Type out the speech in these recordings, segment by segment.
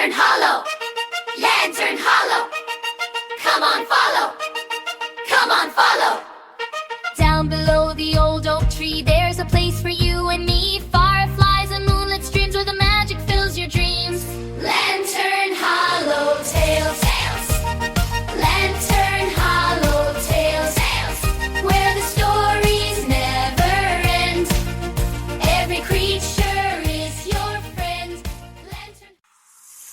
Lantern hollow, lantern hollow. Come on, follow. Come on, follow. Down below the old oak tree, there's a place for you and me. Fireflies and moonlit streams where the magic fills your dreams. Lantern hollow, tales, tales. Lantern hollow, tales, tales. Where the stories never end. Every creature is your friend. Lantern.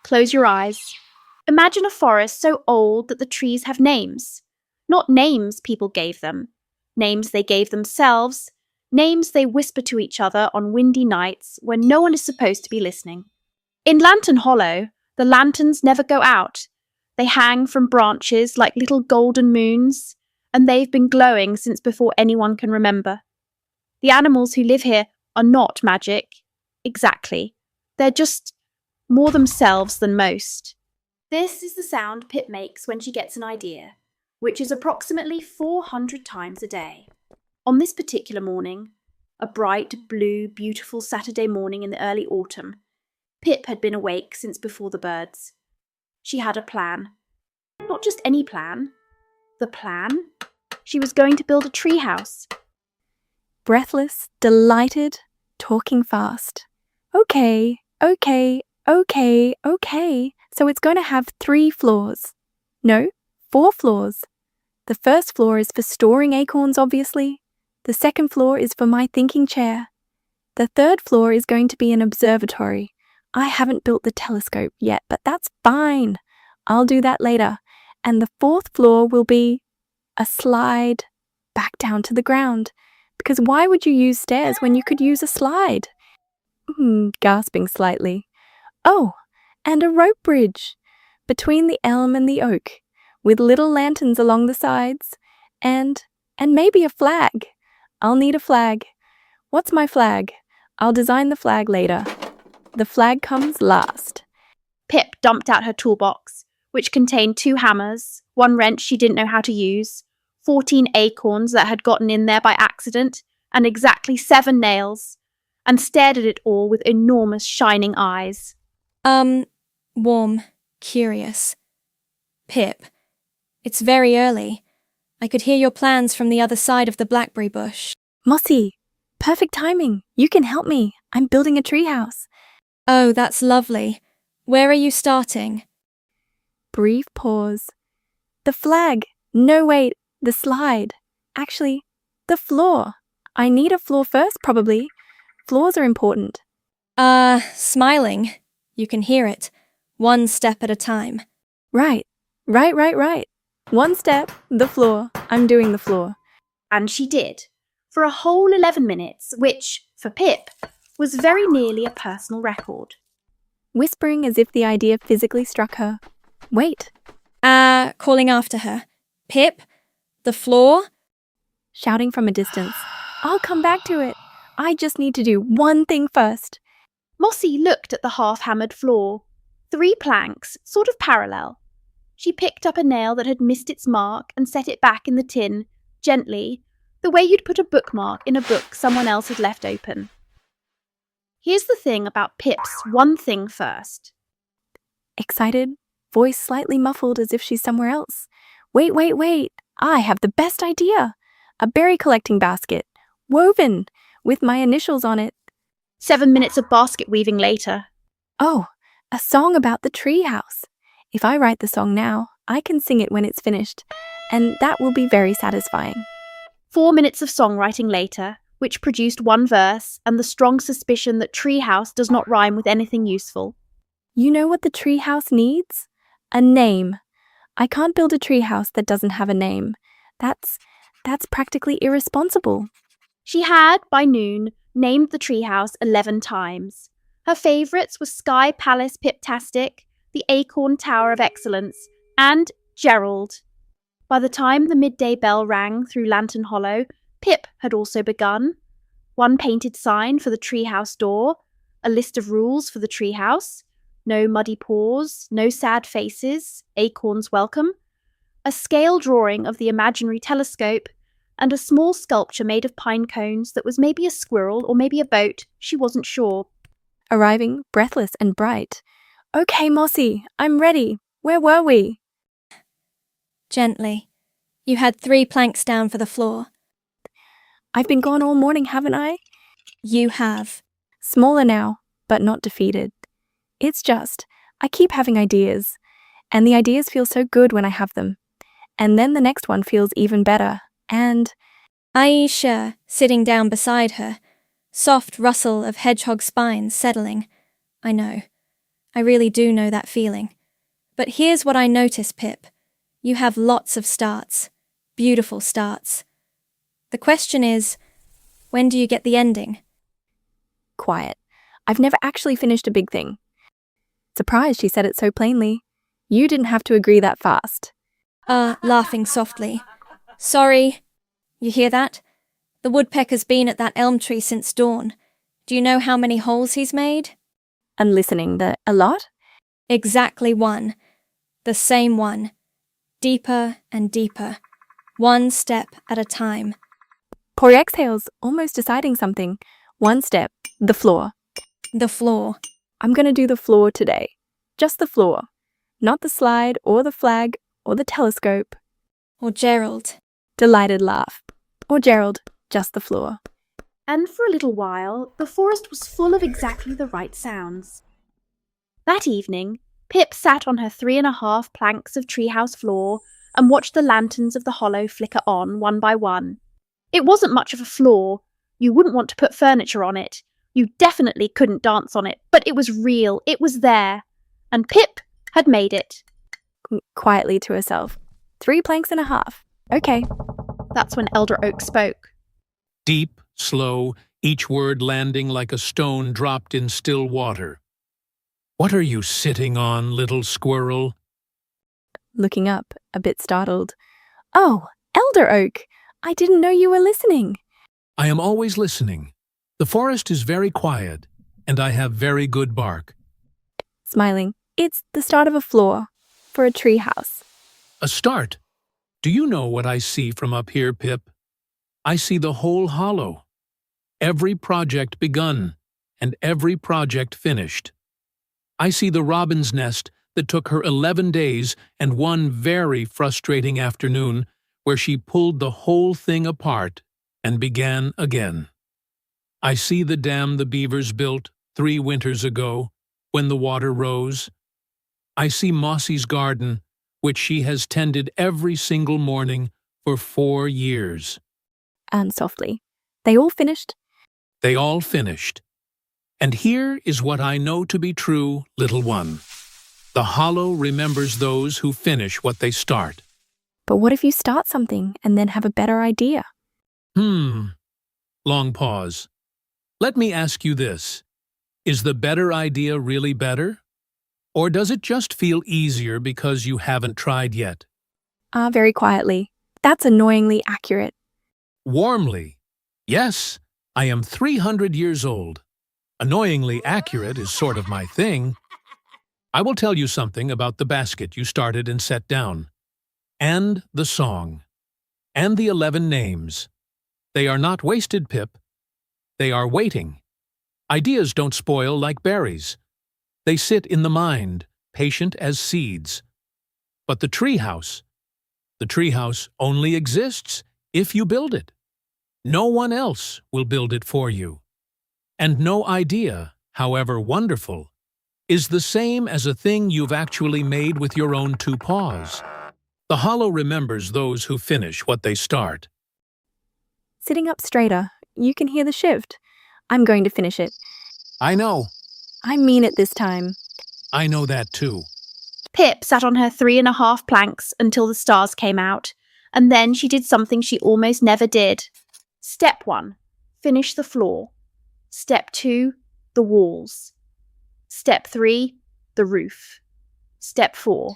Close your eyes. Imagine a forest so old that the trees have names. Not names people gave them. Names they gave themselves. Names they whisper to each other on windy nights when no one is supposed to be listening. In Lantern Hollow, the lanterns never go out. They hang from branches like little golden moons, and they've been glowing since before anyone can remember. The animals who live here are not magic. Exactly. They're just more themselves than most. This is the sound Pip makes when she gets an idea, which is approximately 400 times a day. On this particular morning, a bright, blue, beautiful Saturday morning in the early autumn, Pip had been awake since before the birds. She had a plan. Not just any plan. The plan? She was going to build a treehouse. Breathless, delighted, talking fast. Okay. So it's going to have 3 floors. No, 4 floors. The first floor is for storing acorns, obviously. The second floor is for my thinking chair. The third floor is going to be an observatory. I haven't built the telescope yet, but that's fine. I'll do that later. And the 4th floor will be a slide back down to the ground. Because why would you use stairs when you could use a slide? Gasping slightly. Oh, and a rope bridge between the elm and the oak, with little lanterns along the sides, and maybe a flag. I'll need a flag. What's my flag? I'll design the flag later. The flag comes last. Pip dumped out her toolbox, which contained 2 hammers, 1 wrench she didn't know how to use, 14 acorns that had gotten in there by accident, and exactly 7 nails, and stared at it all with enormous shining eyes. Warm, curious. Pip, it's very early. I could hear your plans from the other side of the blackberry bush. Mossy, perfect timing. You can help me. I'm building a treehouse. Oh, that's lovely. Where are you starting? Brief pause. The flag. No, wait, the slide. Actually, the floor. I need a floor first, probably. Floors are important. Smiling. You can hear it. 1 step at a time. Right. 1 step, the floor. I'm doing the floor. And she did, for a whole 11 minutes, which, for Pip, was very nearly a personal record. Whispering as if the idea physically struck her. Wait. Calling after her. Pip, the floor? Shouting from a distance. I'll come back to it. I just need to do one thing first. Mossy looked at the half-hammered floor. 3 planks, sort of parallel. She picked up a nail that had missed its mark and set it back in the tin, gently, the way you'd put a bookmark in a book someone else had left open. Here's the thing about Pip's one thing first. Excited, voice slightly muffled as if she's somewhere else. Wait. I have the best idea. A berry collecting basket, woven, with my initials on it. 7 minutes of basket weaving later. Oh, a song about the treehouse. If I write the song now, I can sing it when it's finished, and that will be very satisfying. 4 minutes of songwriting later, which produced 1 verse and the strong suspicion that treehouse does not rhyme with anything useful. You know what the treehouse needs? A name. I can't build a treehouse that doesn't have a name. That's practically irresponsible. She had, by noon, named the treehouse 11 times. Her favourites were Sky Palace Piptastic, the Acorn Tower of Excellence, and Gerald. By the time the midday bell rang through Lantern Hollow, Pip had also begun. 1 painted sign for the treehouse door, a list of rules for the treehouse, no muddy paws, no sad faces, acorns welcome, a scale drawing of the imaginary telescope, and a small sculpture made of pine cones that was maybe a squirrel or maybe a boat, she wasn't sure. Arriving, breathless and bright, Okay, Mossy, I'm ready. Where were we? Gently. You had 3 planks down for the floor. I've been gone all morning, haven't I? You have. Smaller now, but not defeated. It's just, I keep having ideas, and the ideas feel so good when I have them. And then the next one feels even better, and Aisha, sitting down beside her. Soft rustle of hedgehog spines settling. I know. I really do know that feeling. But here's what I notice, Pip. You have lots of starts. Beautiful starts. The question is, when do you get the ending? quiet. I've never actually finished a big thing. Surprised she said it so plainly. You didn't have to agree that fast. Laughing softly. Sorry. You hear that? The woodpecker's been at that elm tree since dawn. Do you know how many holes he's made? And listening, a lot? Exactly 1. The same one. Deeper and deeper. 1 step at a time. Poor exhales, almost deciding something. 1 step, the floor. The floor. I'm gonna do the floor today. Just the floor. Not the slide, or the flag, or the telescope. Or Gerald. Delighted laugh. Or Gerald, just the floor. And for a little while, the forest was full of exactly the right sounds. That evening, Pip sat on her 3.5 planks of treehouse floor and watched the lanterns of the hollow flicker on one by one. It wasn't much of a floor. You wouldn't want to put furniture on it. You definitely couldn't dance on it, but it was real. It was there. And Pip had made it. Quietly to herself. 3 planks and a half. Okay. That's when Elder Oak spoke. Deep, slow, each word landing like a stone dropped in still water. What are you sitting on, little squirrel? Looking up, a bit startled. Oh, Elder Oak! I didn't know you were listening. I am always listening. The forest is very quiet, and I have very good bark. Smiling. It's the start of a floor for a tree house. A start. Do you know what I see from up here, Pip? I see the whole hollow. Every project begun, and every project finished. I see the robin's nest that took her 11 days and 1 very frustrating afternoon where she pulled the whole thing apart and began again. I see the dam the beavers built 3 winters ago when the water rose. I see Mossy's garden, which she has tended every single morning for 4 years. And softly. They all finished? They all finished. And here is what I know to be true, little one. The hollow remembers those who finish what they start. But what if you start something and then have a better idea? Long pause. Let me ask you this. Is the better idea really better? Or does it just feel easier because you haven't tried yet? Very quietly. That's annoyingly accurate. Warmly. Yes, I am 300 years old. Annoyingly accurate is sort of my thing. I will tell you something about the basket you started and set down. And the song. And the 11 names. They are not wasted, Pip. They are waiting. Ideas don't spoil like berries. They sit in the mind, patient as seeds. But the treehouse only exists if you build it. No one else will build it for you. And no idea, however wonderful, is the same as a thing you've actually made with your own 2 paws. The hollow remembers those who finish what they start. Sitting up straighter, you can hear the shift. I'm going to finish it. I know. I mean it this time. I know that too. Pip sat on her 3.5 planks until the stars came out, and then she did something she almost never did. Step 1. Finish the floor. Step 2. The walls. Step 3. The roof. Step 4.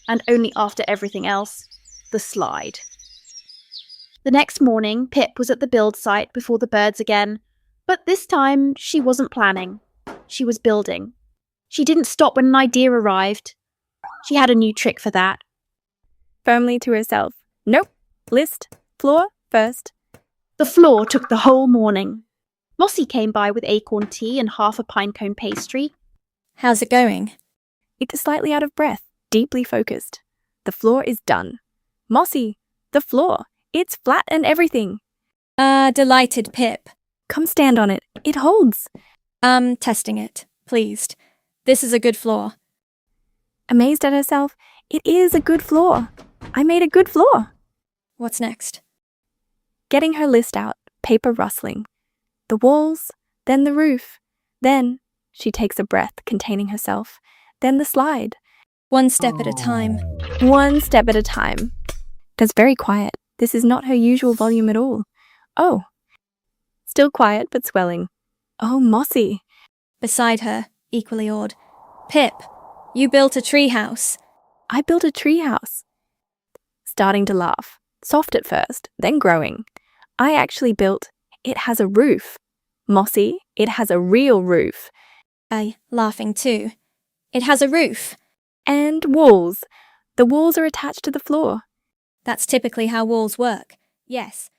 And only after everything else, the slide. The next morning, Pip was at the build site before the birds again, but this time she wasn't planning. She was building. She didn't stop when an idea arrived. She had a new trick for that. Firmly to herself. Nope. List. Floor first. The floor took the whole morning. Mossy came by with acorn tea and half a pinecone pastry. How's it going? It's slightly out of breath, deeply focused. The floor is done. Mossy, the floor. It's flat and everything. Delighted, Pip. Come stand on it. It holds. Testing it. Pleased. This is a good floor. Amazed at herself, it is a good floor. I made a good floor. What's next? Getting her list out, paper rustling. The walls, then the roof. Then, she takes a breath, containing herself. Then the slide. One step at a time. One step at a time. That's very quiet. This is not her usual volume at all. Oh. Still quiet, but swelling. Oh, Mossy. Beside her, equally awed. Pip, you built a tree house. I built a tree house. Starting to laugh. Soft at first, then growing. I actually built. It has a roof. Mossy, it has a real roof. I, laughing too. It has a roof. And walls. The walls are attached to the floor. That's typically how walls work. Yes,